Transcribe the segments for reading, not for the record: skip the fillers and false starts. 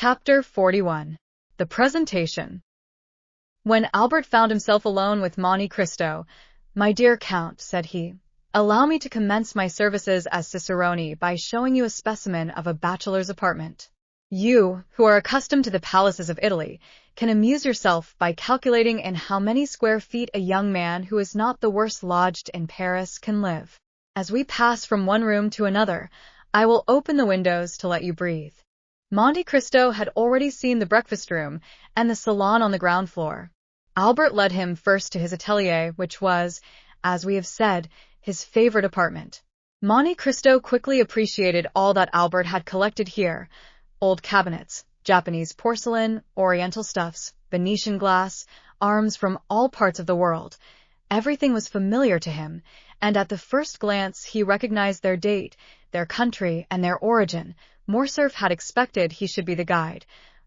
Chapter 41. The Presentation. When Albert found himself alone with Monte Cristo, "My dear Count," said he, "allow me to commence my services as cicerone by showing you a specimen of a bachelor's apartment. You, who are accustomed to the palaces of Italy, can amuse yourself by calculating in how many square feet a young man who is not the worst lodged in Paris can live. As we pass from one room to another, I will open the windows to let you breathe." Monte Cristo had already seen the breakfast room and the salon on the ground floor. Albert led him first to his atelier, which was, as we have said, his favorite apartment. Monte Cristo quickly appreciated all that Albert had collected here: old cabinets, Japanese porcelain, Oriental stuffs, Venetian glass, arms from all parts of the world. Everything was familiar to him, and at the first glance he recognized their date, their country, and their origin. Morcerf had expected he should be the guide.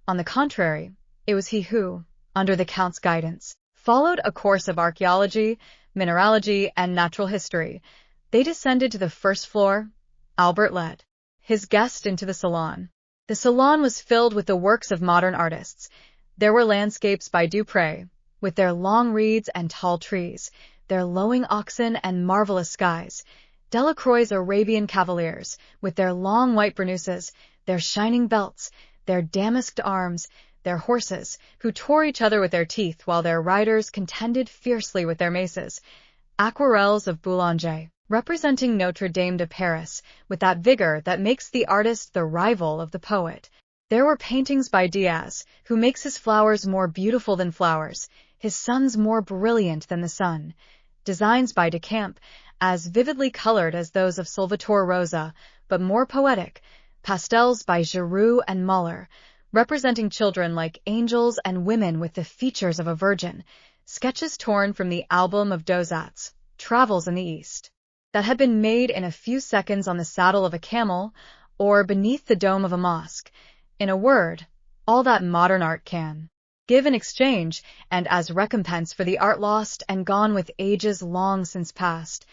On the contrary, it was he who, under the Count's guidance, followed a course of archaeology, mineralogy, and natural history. They descended to the first floor. Albert led his guest into the salon. The salon was filled with the works of modern artists. There were landscapes by Dupré, with their long reeds and tall trees, their lowing oxen and marvelous skies; Delacroix's Arabian cavaliers, with their long white burnouses, their shining belts, their damasked arms, their horses, who tore each other with their teeth while their riders contended fiercely with their maces; aquarelles of Boulanger, representing Notre Dame de Paris, with that vigor that makes the artist the rival of the poet. There were paintings by Diaz, who makes his flowers more beautiful than flowers, his suns more brilliant than the sun; designs by Decamp, as vividly colored as those of Salvator Rosa, but more poetic; pastels by Giroux and Muller, representing children like angels and women with the features of a virgin; sketches torn from the album of Dosat's Travels in the East, that had been made in a few seconds on the saddle of a camel, or beneath the dome of a mosque. In a word, all that modern art can give in exchange, and as recompense for the art lost and gone with ages long since past.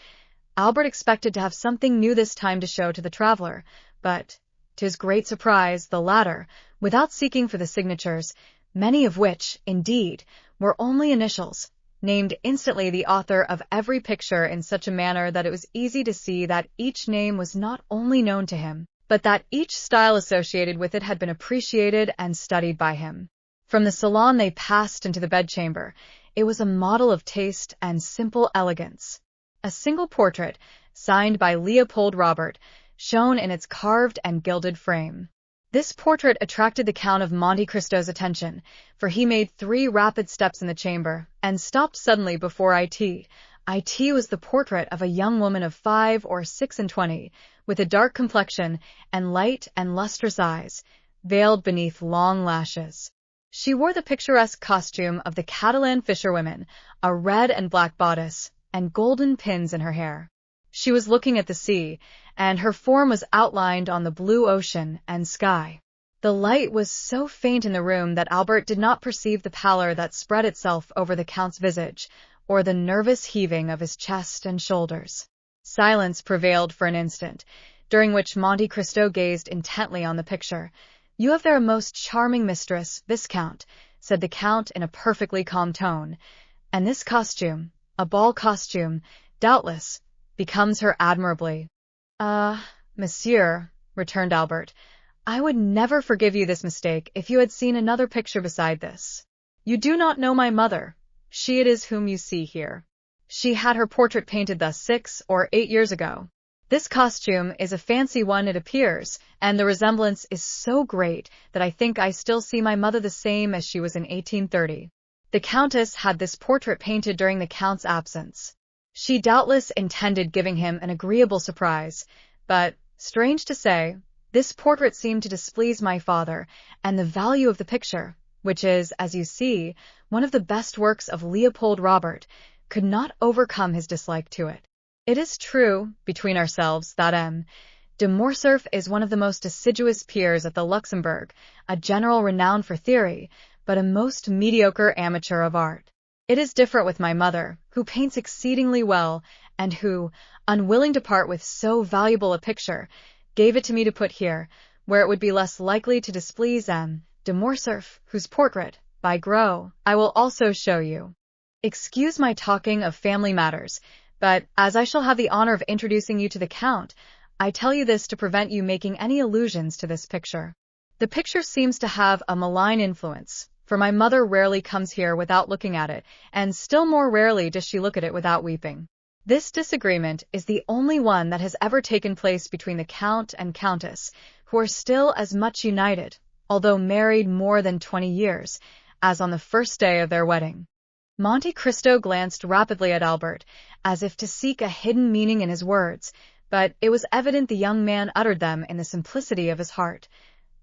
Albert expected to have something new this time to show to the traveler, but, to his great surprise, the latter, without seeking for the signatures, many of which, indeed, were only initials, named instantly the author of every picture in such a manner that it was easy to see that each name was not only known to him, but that each style associated with it had been appreciated and studied by him. From the salon they passed into the bedchamber. It was a model of taste and simple elegance. A single portrait, signed by Leopold Robert, shone in its carved and gilded frame. This portrait attracted the Count of Monte Cristo's attention, for he made 3 rapid steps in the chamber, and stopped suddenly before it. It was the portrait of a young woman of 5 or 26, with a dark complexion and light and lustrous eyes, veiled beneath long lashes. She wore the picturesque costume of the Catalan fisherwomen, a red and black bodice, and golden pins in her hair. She was looking at the sea, and her form was outlined on the blue ocean and sky. The light was so faint in the room that Albert did not perceive the pallor that spread itself over the Count's visage, or the nervous heaving of his chest and shoulders. Silence prevailed for an instant, during which Monte Cristo gazed intently on the picture. "You have there a most charming mistress, Viscount," said the Count in a perfectly calm tone, "and this costume, a ball costume, doubtless, becomes her admirably." Monsieur," returned Albert, "I would never forgive you this mistake if you had seen another picture beside this. You do not know my mother. She it is whom you see here. She had her portrait painted thus 6 or 8 years ago. This costume is a fancy one, it appears, and the resemblance is so great that I think I still see my mother the same as she was in 1830. The Countess had this portrait painted during the Count's absence. She doubtless intended giving him an agreeable surprise, but, strange to say, this portrait seemed to displease my father, and the value of the picture, which is, as you see, one of the best works of Leopold Robert, could not overcome his dislike to it. It is true, between ourselves, that M. de Morcerf is one of the most assiduous peers at the Luxembourg, a general renowned for theory, but a most mediocre amateur of art. It is different with my mother, who paints exceedingly well, and who, unwilling to part with so valuable a picture, gave it to me to put here, where it would be less likely to displease M. de Morcerf, whose portrait, by Gros, I will also show you. Excuse my talking of family matters, but as I shall have the honor of introducing you to the Count, I tell you this to prevent you making any allusions to this picture. The picture seems to have a malign influence, for my mother rarely comes here without looking at it, and still more rarely does she look at it without weeping. This disagreement is the only one that has ever taken place between the Count and Countess, who are still as much united, although married more than 20 years, as on the first day of their wedding. Monte Cristo glanced rapidly at Albert, as if to seek a hidden meaning in his words, but it was evident the young man uttered them in the simplicity of his heart.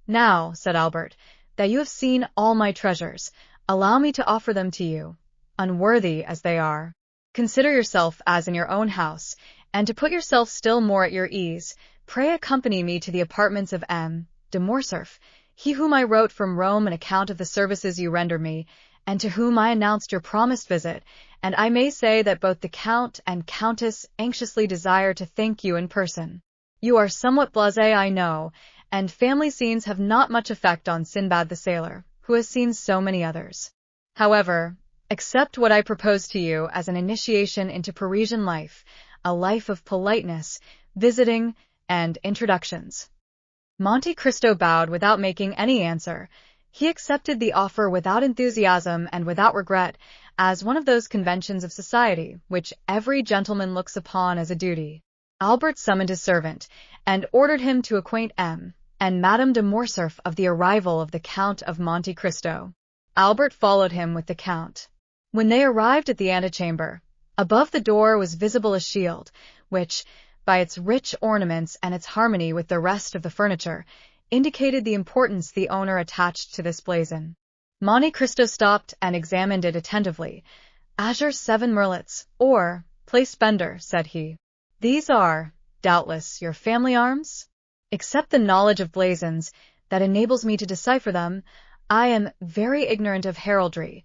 "Now," said Albert, "that you have seen all my treasures, allow me to offer them to you, unworthy as they are. Consider yourself as in your own house, and to put yourself still more at your ease, pray accompany me to the apartments of M. de Morcerf, he whom I wrote from Rome an account of the services you render me, and to whom I announced your promised visit, and I may say that both the Count and Countess anxiously desire to thank you in person. You are somewhat blasé, I know, and family scenes have not much effect on Sinbad the sailor, who has seen so many others. However, accept what I propose to you as an initiation into Parisian life, a life of politeness, visiting, and introductions." Monte Cristo bowed without making any answer. He accepted the offer without enthusiasm and without regret, as one of those conventions of society which every gentleman looks upon as a duty. Albert summoned his servant, and ordered him to acquaint M. and Madame de Morcerf of the arrival of the Count of Monte Cristo. Albert followed him with the Count. When they arrived at the antechamber, above the door was visible a shield, which, by its rich ornaments and its harmony with the rest of the furniture, indicated the importance the owner attached to this blazon. Monte Cristo stopped and examined it attentively. "Azure 7 merlets, or place spender," said he. "These are, doubtless, your family arms? Except the knowledge of blazons that enables me to decipher them, I am very ignorant of heraldry.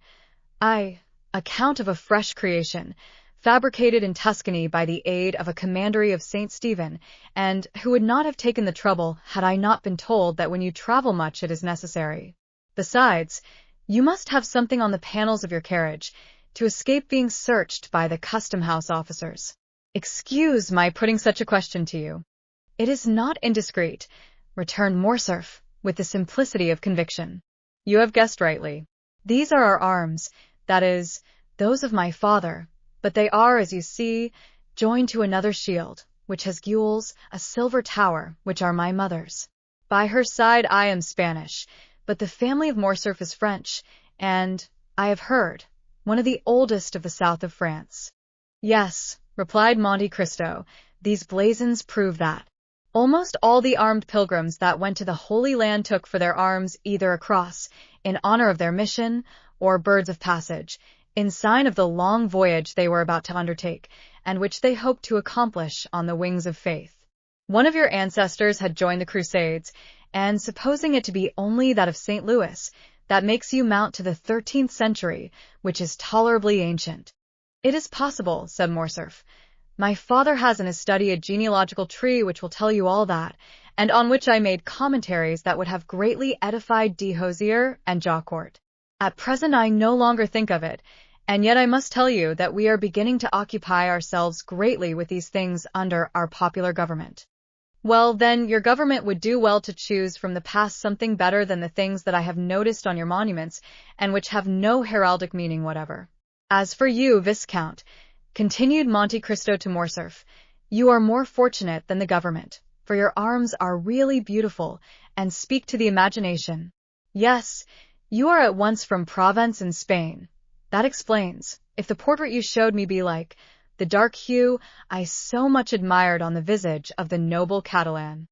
A count of a fresh creation, fabricated in Tuscany by the aid of a commandery of St. Stephen, and who would not have taken the trouble had I not been told that when you travel much it is necessary. Besides, you must have something on the panels of your carriage, to escape being searched by the custom-house officers. Excuse my putting such a question to you." "It is not indiscreet," returned Morcerf, with the simplicity of conviction. "You have guessed rightly. These are our arms, that is, those of my father, but they are, as you see, joined to another shield, which has gules, a silver tower, which are my mother's. By her side I am Spanish, but the family of Morcerf is French, and, I have heard, one of the oldest of the south of France." "Yes," replied Monte Cristo, "these blazons prove that. Almost all the armed pilgrims that went to the Holy Land took for their arms either a cross, in honor of their mission, or birds of passage, in sign of the long voyage they were about to undertake, and which they hoped to accomplish on the wings of faith. One of your ancestors had joined the Crusades, and supposing it to be only that of St. Louis, that makes you mount to the 13th century, which is tolerably ancient." "It is possible," said Morcerf. "My father has in his study a genealogical tree which will tell you all that, and on which I made commentaries that would have greatly edified de Hosier and Jaucourt. At present I no longer think of it, and yet I must tell you that we are beginning to occupy ourselves greatly with these things under our popular government." "Well, then, your government would do well to choose from the past something better than the things that I have noticed on your monuments, and which have no heraldic meaning whatever. As for you, Viscount," continued Monte Cristo to Morcerf, "you are more fortunate than the government, for your arms are really beautiful, and speak to the imagination. Yes, you are at once from Provence in Spain. That explains, if the portrait you showed me be like, the dark hue I so much admired on the visage of the noble Catalan.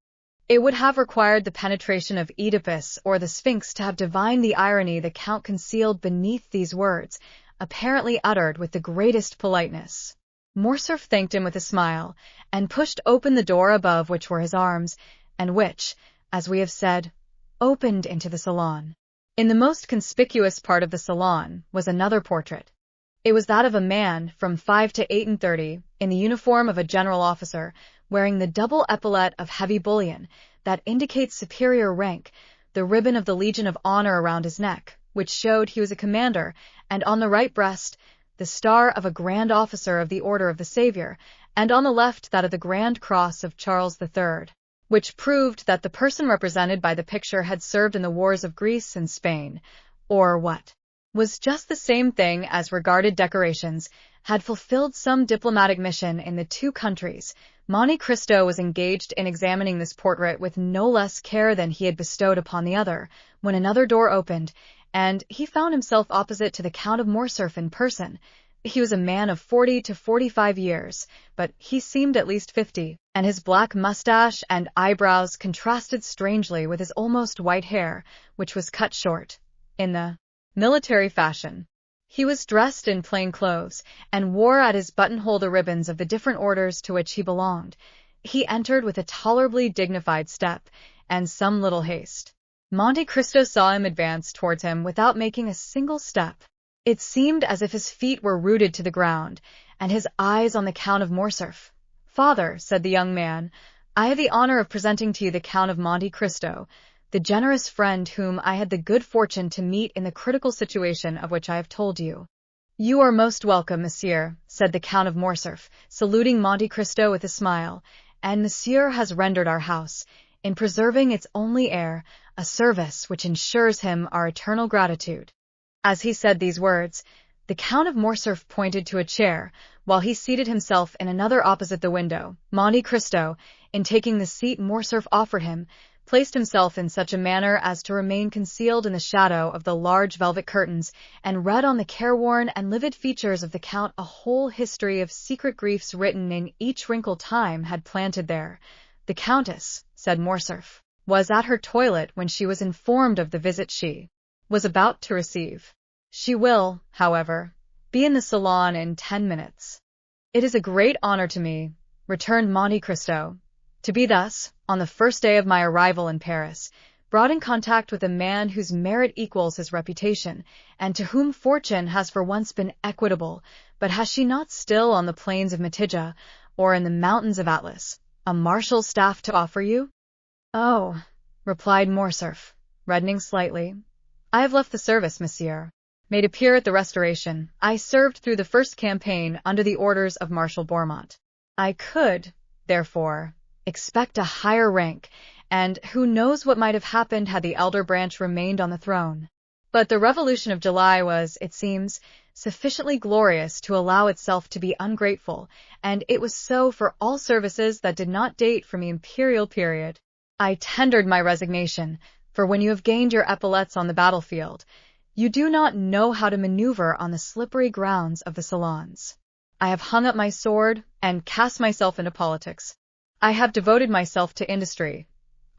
It would have required the penetration of Oedipus or the Sphinx to have divined the irony the Count concealed beneath these words, apparently uttered with the greatest politeness." Morcerf thanked him with a smile, and pushed open the door above which were his arms, and which, as we have said, opened into the salon. In the most conspicuous part of the salon was another portrait. It was that of a man from 5 to 38, in the uniform of a general officer, wearing the double epaulette of heavy bullion, that indicates superior rank, the ribbon of the Legion of Honor around his neck, which showed he was a commander, and on the right breast, the star of a Grand Officer of the Order of the Savior, and on the left that of the Grand Cross of Charles III, which proved that the person represented by the picture had served in the wars of Greece and Spain, or what was just the same thing as regarded decorations, had fulfilled some diplomatic mission in the two countries. Monte Cristo was engaged in examining this portrait with no less care than he had bestowed upon the other, when another door opened, and he found himself opposite to the Count of Morcerf in person. He was a man of 40 to 45 years, but he seemed at least 50, and his black mustache and eyebrows contrasted strangely with his almost white hair, which was cut short, in the military fashion. He was dressed in plain clothes, and wore at his buttonhole the ribbons of the different orders to which he belonged. He entered with a tolerably dignified step, and some little haste. Monte Cristo saw him advance towards him without making a single step. It seemed as if his feet were rooted to the ground, and his eyes on the Count of Morcerf. "Father," said the young man, "I have the honor of presenting to you the Count of Monte Cristo, the generous friend whom I had the good fortune to meet in the critical situation of which I have told you." "You are most welcome, monsieur," said the Count of Morcerf, saluting Monte Cristo with a smile, "and monsieur has rendered our house, in preserving its only heir, a service which ensures him our eternal gratitude." As he said these words, the Count of Morcerf pointed to a chair, while he seated himself in another opposite the window. Monte Cristo, in taking the seat Morcerf offered him, placed himself in such a manner as to remain concealed in the shadow of the large velvet curtains, and read on the careworn and livid features of the Count a whole history of secret griefs written in each wrinkle time had planted there. "The Countess," said Morcerf, "was at her toilet when she was informed of the visit she was about to receive. She will, however, be in the salon in 10 minutes." "It is a great honor to me," returned Monte Cristo, "to be thus, on the first day of my arrival in Paris, brought in contact with a man whose merit equals his reputation, and to whom fortune has for once been equitable. But has she not still on the plains of Mitidja, or in the mountains of Atlas, a marshal's staff to offer you?" "Oh," replied Morcerf, reddening slightly, "I have left the service, monsieur. Made a peer at the Restoration, I served through the first campaign under the orders of Marshal Bourmont. I could, therefore, expect a higher rank, and who knows what might have happened had the elder branch remained on the throne. But the Revolution of July was, it seems, sufficiently glorious to allow itself to be ungrateful, and it was so for all services that did not date from the imperial period. I tendered my resignation, for when you have gained your epaulettes on the battlefield, you do not know how to maneuver on the slippery grounds of the salons. I have hung up my sword and cast myself into politics. I have devoted myself to industry.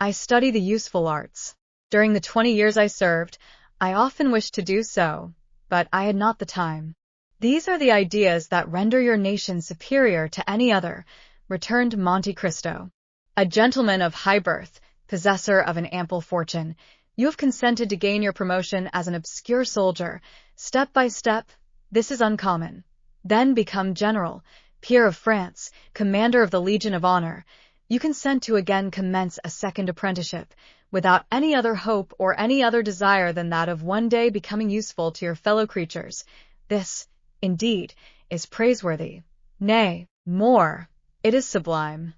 I study the useful arts. During the 20 years I served, I often wished to do so, but I had not the time." "These are the ideas that render your nation superior to any other," returned Monte Cristo. "A gentleman of high birth, possessor of an ample fortune, you have consented to gain your promotion as an obscure soldier, step by step. This is uncommon. Then become general, peer of France, commander of the Legion of Honor. You consent to again commence a second apprenticeship, without any other hope or any other desire than that of one day becoming useful to your fellow creatures. This, indeed, is praiseworthy. Nay, more, it is sublime."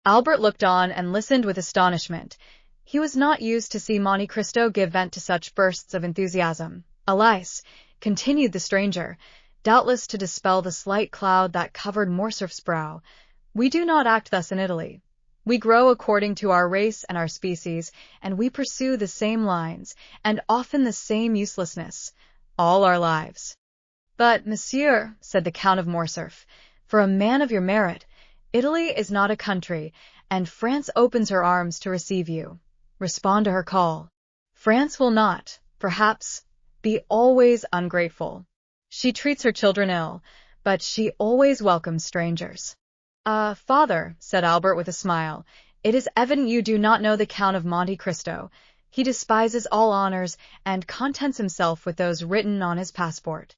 Albert looked on and listened with astonishment. He was not used to see Monte Cristo give vent to such bursts of enthusiasm. "Alas," continued the stranger, doubtless to dispel the slight cloud that covered Morcerf's brow, "we do not act thus in Italy. We grow according to our race and our species, and we pursue the same lines, and often the same uselessness, all our lives." "But, monsieur," said the Count of Morcerf, "for a man of your merit, Italy is not a country, and France opens her arms to receive you. Respond to her call. France will not, perhaps, be always ungrateful. She treats her children ill, but she always welcomes strangers." "Father," said Albert with a smile, "it is evident you do not know the Count of Monte Cristo. He despises all honors, and contents himself with those written on his passport."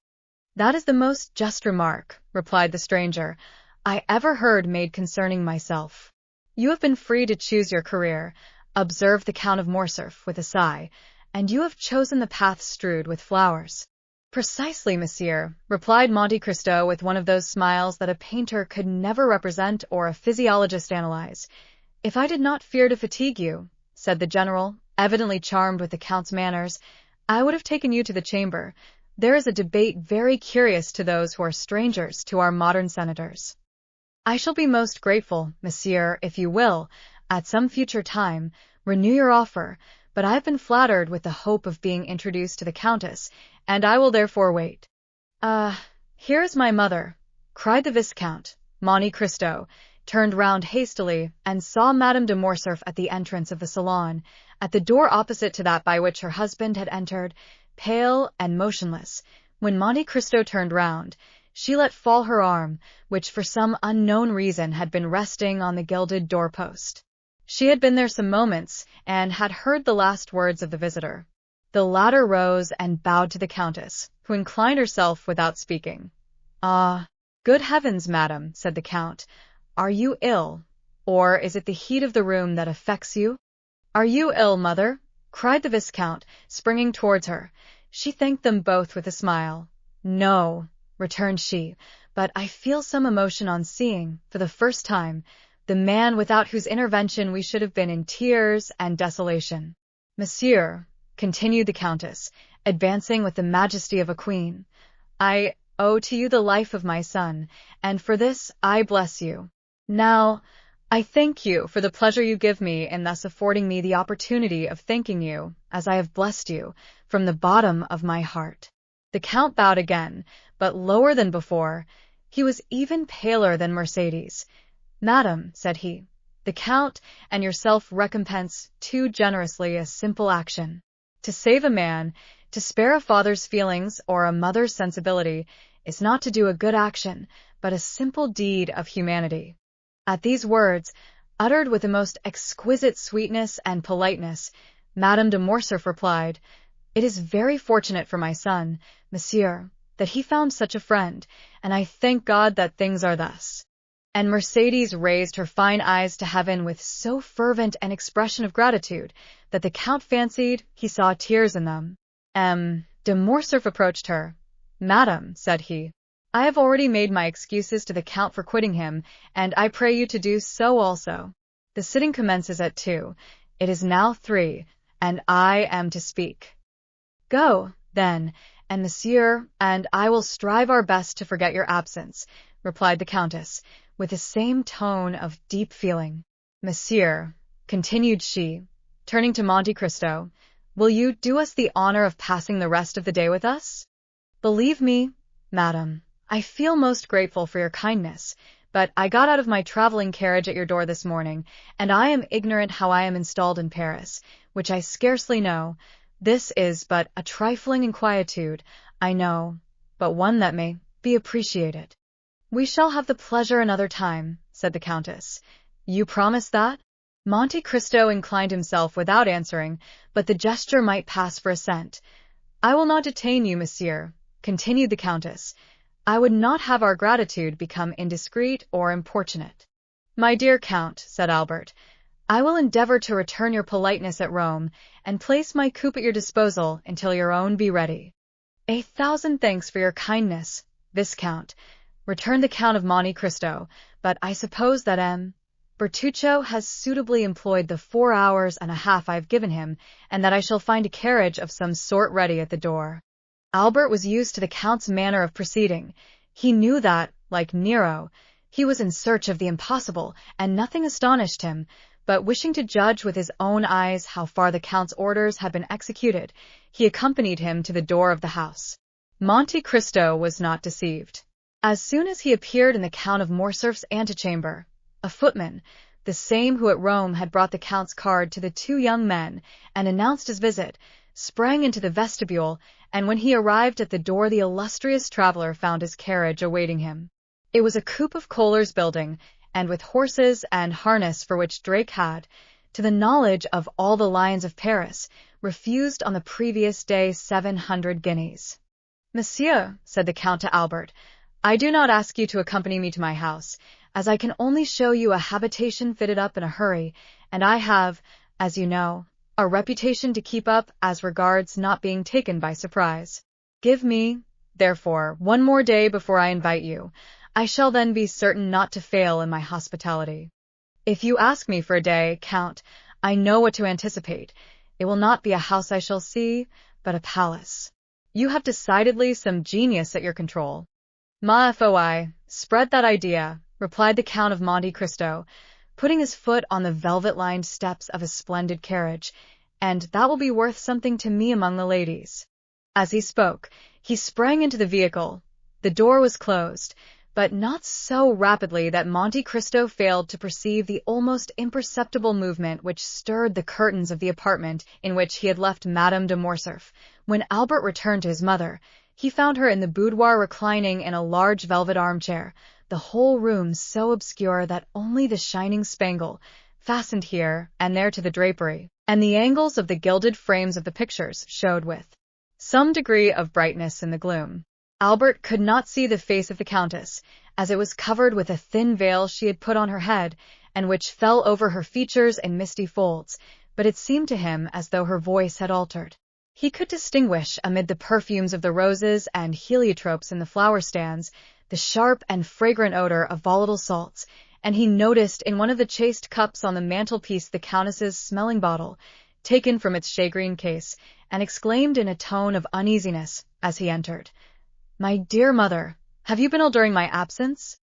"That is the most just remark," replied the stranger, "I ever heard made concerning myself. You have been free to choose your career. observed the Count of Morcerf with a sigh, and you have chosen the path strewed with flowers. Precisely, monsieur, replied Monte Cristo with one of those smiles that a painter could never represent or a physiologist analyze. If I did not fear to fatigue you, said the general, evidently charmed with the Count's manners, I would have taken you to the chamber. There is a debate very curious to those who are strangers to our modern senators. I shall be most grateful, monsieur, if you will, at some future time, renew your offer, but I have been flattered with the hope of being introduced to the Countess, and I will therefore wait. Here is my mother, cried the Viscount. Monte Cristo turned round hastily and saw Madame de Morcerf at the entrance of the salon, at the door opposite to that by which her husband had entered, pale and motionless. When Monte Cristo turned round, she let fall her arm, which for some unknown reason had been resting on the gilded doorpost. She had been there some moments, and had heard the last words of the visitor. The latter rose and bowed to the Countess, who inclined herself without speaking. "Ah, good heavens, madam," said the Count, "are you ill, or is it the heat of the room that affects you?" "Are you ill, mother?" cried the Viscount, springing towards her. She thanked them both with a smile. "No," returned she, "but I feel some emotion on seeing, for the first time, the man without whose intervention we should have been in tears and desolation. Monsieur," continued the Countess, advancing with the majesty of a queen, "I owe to you the life of my son, and for this I bless you. Now, I thank you for the pleasure you give me in thus affording me the opportunity of thanking you, as I have blessed you, from the bottom of my heart." The Count bowed again, but lower than before. He was even paler than Mercédès. "Madam," said he, "the Count and yourself recompense too generously a simple action. To save a man, to spare a father's feelings or a mother's sensibility, is not to do a good action, but a simple deed of humanity." At these words, uttered with the most exquisite sweetness and politeness, Madame de Morcerf replied, "It is very fortunate for my son, monsieur, that he found such a friend, and I thank God that things are thus." And Mercédès raised her fine eyes to heaven with so fervent an expression of gratitude that the Count fancied he saw tears in them. De Morcerf approached her. "Madam," said he, "I have already made my excuses to the Count for quitting him, and I pray you to do so also. The sitting commences at 2. It is now 3, and I am to speak." "Go, then, and monsieur and I will strive our best to forget your absence," replied the Countess, with the same tone of deep feeling. "Monsieur," continued she, turning to Monte Cristo, "will you do us the honor of passing the rest of the day with us? Believe me, madam, I feel most grateful for your kindness, but I got out of my traveling carriage at your door this morning, and I am ignorant how I am installed in Paris, which I scarcely know. This is but a trifling inquietude, I know, but one that may be appreciated." "We shall have the pleasure another time," said the Countess. "You promise that?" Monte Cristo inclined himself without answering, but the gesture might pass for assent. "I will not detain you, monsieur," continued the Countess. "I would not have our gratitude become indiscreet or importunate." "My dear Count," said Albert, "I will endeavor to return your politeness at Rome, and place my coupe at your disposal until your own be ready." "A thousand thanks for your kindness, Viscount," returned the Count of Monte Cristo, "but I suppose that Bertuccio has suitably employed the 4 hours and a half I have given him, and that I shall find a carriage of some sort ready at the door." Albert was used to the Count's manner of proceeding. He knew that, like Nero, he was in search of the impossible, and nothing astonished him, but wishing to judge with his own eyes how far the Count's orders had been executed, he accompanied him to the door of the house. Monte Cristo was not deceived. As soon as he appeared in the Count of Morcerf's antechamber, a footman, the same who at Rome had brought the Count's card to the 2 young men and announced his visit, sprang into the vestibule, and when he arrived at the door the illustrious traveler found his carriage awaiting him. It was a coupe of Kohler's building, and with horses and harness for which Drake had, to the knowledge of all the lions of Paris, refused on the previous day 700 guineas. "Monsieur," said the Count to Albert, "I do not ask you to accompany me to my house, as I can only show you a habitation fitted up in a hurry, and I have, as you know, a reputation to keep up as regards not being taken by surprise. Give me, therefore, one more day before I invite you. I shall then be certain not to fail in my hospitality. If you ask me for a day, Count, I know what to anticipate. It will not be a house I shall see, but a palace. You have decidedly some genius at your control. Ma foi, spread that idea, replied the Count of Monte Cristo, putting his foot on the velvet-lined steps of a splendid carriage, and that will be worth something to me among the ladies. As he spoke, he sprang into the vehicle. The door was closed, but not so rapidly that Monte Cristo failed to perceive the almost imperceptible movement which stirred the curtains of the apartment in which he had left Madame de Morcerf. When Albert returned to his mother, he found her in the boudoir reclining in a large velvet armchair, the whole room so obscure that only the shining spangle, fastened here and there to the drapery, and the angles of the gilded frames of the pictures showed with some degree of brightness in the gloom. Albert could not see the face of the Countess, as it was covered with a thin veil she had put on her head, and which fell over her features in misty folds, but it seemed to him as though her voice had altered. He could distinguish, amid the perfumes of the roses and heliotropes in the flower-stands, the sharp and fragrant odor of volatile salts, and he noticed in one of the chased cups on the mantelpiece the Countess's smelling bottle, taken from its shagreen case, and exclaimed in a tone of uneasiness, as he entered, "My dear mother, have you been ill during my absence?"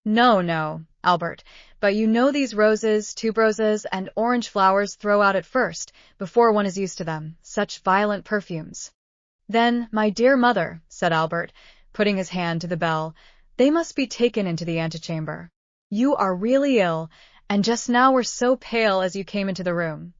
No, Albert, but you know these roses, tuberoses, and orange flowers throw out at first, before one is used to them, such violent perfumes. Then, my dear mother, said Albert, putting his hand to the bell, they must be taken into the antechamber. You are really ill, and just now were so pale as you came into the room.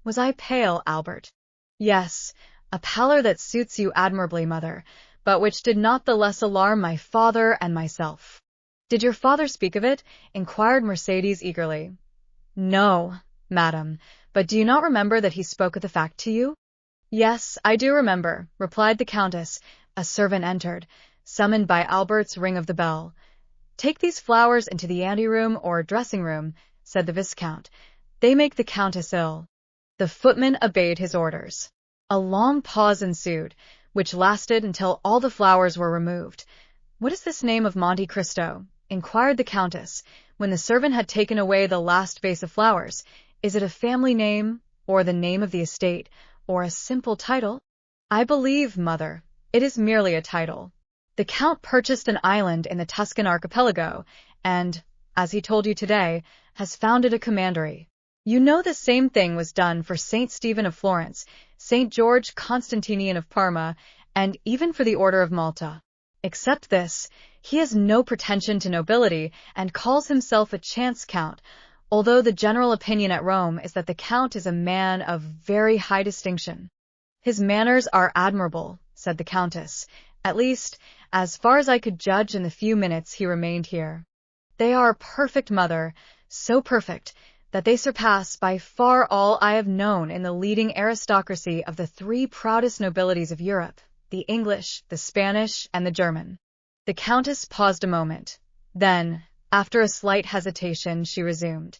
Was I pale, Albert? Yes, a pallor that suits you admirably, mother, but which did not the less alarm my father and myself. Did your father speak of it? Inquired Mercédès eagerly. No, madam, but do you not remember that he spoke of the fact to you? Yes, I do remember, replied the Countess. A servant entered, summoned by Albert's ring of the bell. Take these flowers into the anteroom or dressing-room, said the Viscount. They make the Countess ill. The footman obeyed his orders. A long pause ensued, which lasted until all the flowers were removed. What is this name of Monte Cristo? Inquired the Countess, when the servant had taken away the last vase of flowers. Is it a family name, or the name of the estate, or a simple title? I believe, mother, it is merely a title. The Count purchased an island in the Tuscan archipelago, and, as he told you today, has founded a commandery. You know the same thing was done for St. Stephen of Florence, St. George Constantinian of Parma, and even for the Order of Malta. Except this, he has no pretension to nobility and calls himself a chance count, although the general opinion at Rome is that the Count is a man of very high distinction. His manners are admirable, said the Countess, at least, as far as I could judge in the few minutes he remained here. They are perfect, mother, so perfect that they surpass by far all I have known in the leading aristocracy of the three proudest nobilities of Europe, the English, the Spanish, and the German. The Countess paused a moment. Then, after a slight hesitation, she resumed.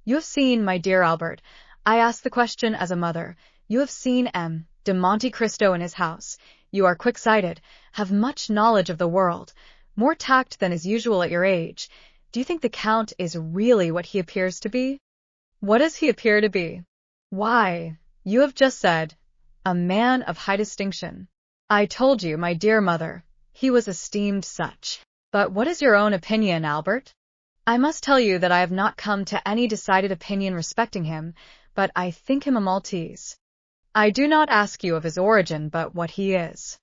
You have seen, my dear Albert, I ask the question as a mother, you have seen M. de Monte Cristo in his house. You are quick-sighted, have much knowledge of the world, more tact than is usual at your age. Do you think the Count is really what he appears to be? What does he appear to be? Why, you have just said, a man of high distinction. I told you, my dear mother, he was esteemed such. But what is your own opinion, Albert? I must tell you that I have not come to any decided opinion respecting him, but I think him a Maltese. I do not ask you of his origin, but what he is.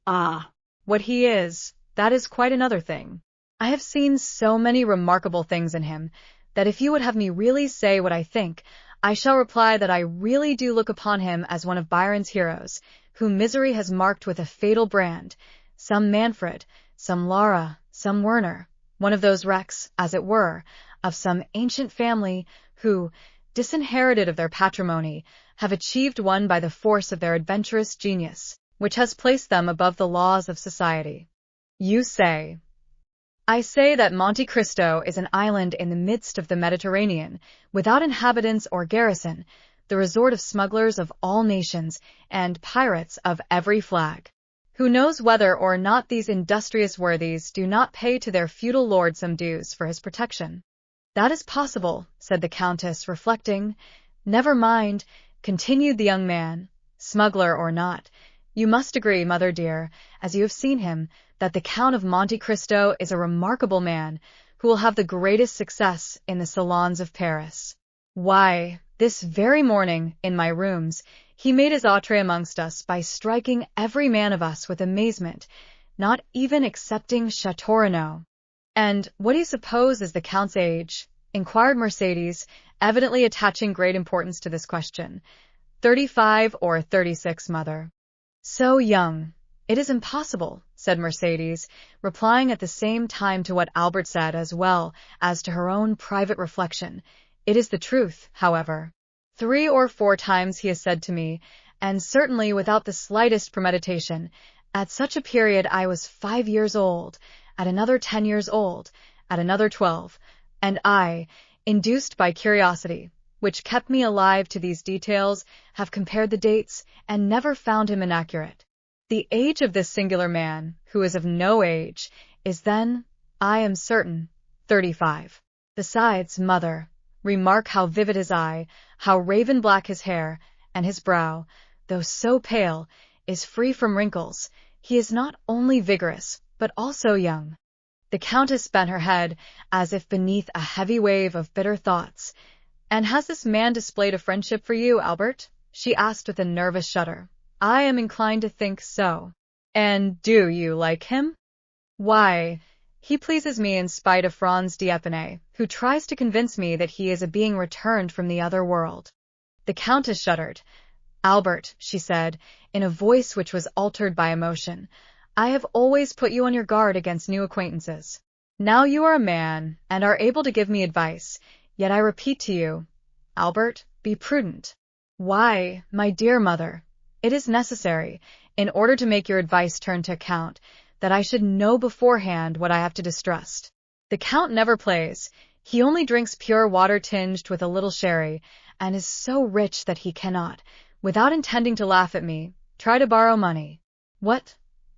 Ah, what he is, that is quite another thing. I have seen so many remarkable things in him, that if you would have me really say what I think, I shall reply that I really do look upon him as one of Byron's heroes, whom misery has marked with a fatal brand, some Manfred, some Lara, some Werner, one of those wrecks, as it were, of some ancient family, who, disinherited of their patrimony, have achieved one by the force of their adventurous genius, which has placed them above the laws of society. You say. I say that Monte Cristo is an island in the midst of the Mediterranean, without inhabitants or garrison, the resort of smugglers of all nations and pirates of every flag. Who knows whether or not these industrious worthies do not pay to their feudal lord some dues for his protection? That is possible, said the Countess, reflecting. Never mind, continued the young man, smuggler or not. You must agree, mother dear, as you have seen him, that the Count of Monte Cristo is a remarkable man, who will have the greatest success in the salons of Paris. Why, this very morning, in my rooms, he made his entrée amongst us by striking every man of us with amazement, not even excepting Chateau Renaud. And what do you suppose is the Count's age? Inquired Mercedes, evidently attaching great importance to this question. 35 or 36, mother. So young. It is impossible, said Mercedes, replying at the same time to what Albert said as well as to her own private reflection. It is the truth, however. 3 or 4 times he has said to me, and certainly without the slightest premeditation, at such a period I was 5 years old, at another 10 years old, at another 12, and I, induced by curiosity, which kept me alive to these details, have compared the dates, and never found him inaccurate. The age of this singular man, who is of no age, is then, I am certain, 35. Besides, mother, remark how vivid his eye, how raven-black his hair, and his brow, though so pale, is free from wrinkles. He is not only vigorous, but also young. The Countess bent her head, as if beneath a heavy wave of bitter thoughts. And has this man displayed a friendship for you, Albert? She asked with a nervous shudder. I am inclined to think so. And do you like him? Why, he pleases me in spite of Franz d'Épinay, who tries to convince me that he is a being returned from the other world. The Countess shuddered. Albert, she said, in a voice which was altered by emotion, I have always put you on your guard against new acquaintances. Now you are a man, and are able to give me advice, yet I repeat to you, Albert, be prudent. Why, my dear mother, it is necessary, in order to make your advice turn to account, that I should know beforehand what I have to distrust. The Count never plays. He only drinks pure water tinged with a little sherry, and is so rich that he cannot, without intending to laugh at me, try to borrow money. What,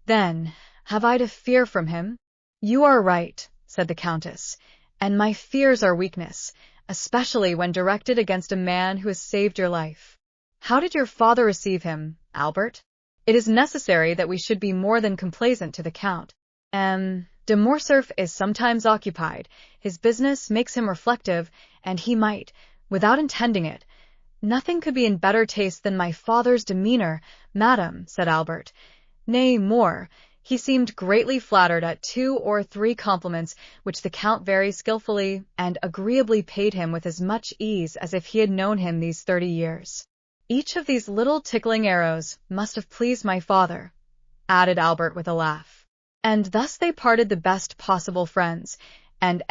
then, have I to fear from him? You are right, said the Countess, and my fears are weakness, especially when directed against a man who has saved your life. How did your father receive him, Albert? It is necessary that we should be more than complaisant to the Count. De Morcerf is sometimes occupied, his business makes him reflective, and he might, without intending it. Nothing could be in better taste than my father's demeanor, madam, said Albert. Nay, more, he seemed greatly flattered at 2 or 3 compliments which the Count very skilfully and agreeably paid him with as much ease as if he had known him these 30 years. Each of these little tickling arrows must have pleased my father, added Albert with a laugh. And thus they parted the best possible friends, and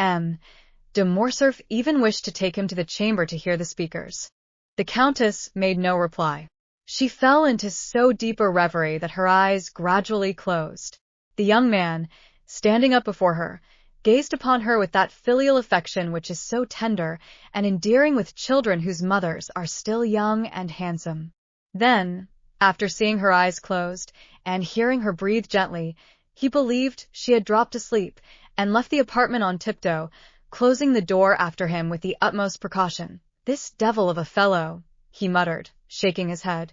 de Morcerf even wished to take him to the chamber to hear the speakers. The Countess made no reply. She fell into so deep a reverie that her eyes gradually closed. The young man, standing up before her, gazed upon her with that filial affection which is so tender and endearing with children whose mothers are still young and handsome. Then, after seeing her eyes closed and hearing her breathe gently, he believed she had dropped asleep and left the apartment on tiptoe, closing the door after him with the utmost precaution. This devil of a fellow, he muttered, shaking his head.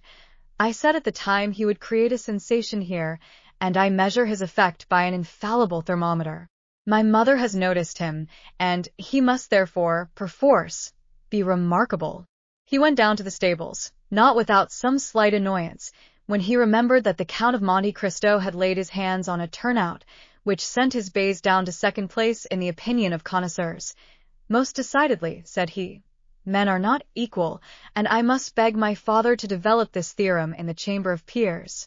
I said at the time he would create a sensation here, and I measure his effect by an infallible thermometer. My mother has noticed him, and he must therefore, perforce, be remarkable. He went down to the stables, not without some slight annoyance, when he remembered that the Count of Monte Cristo had laid his hands on a turnout, which sent his bays down to second place in the opinion of connoisseurs. Most decidedly, said he, men are not equal, and I must beg my father to develop this theorem in the Chamber of Peers.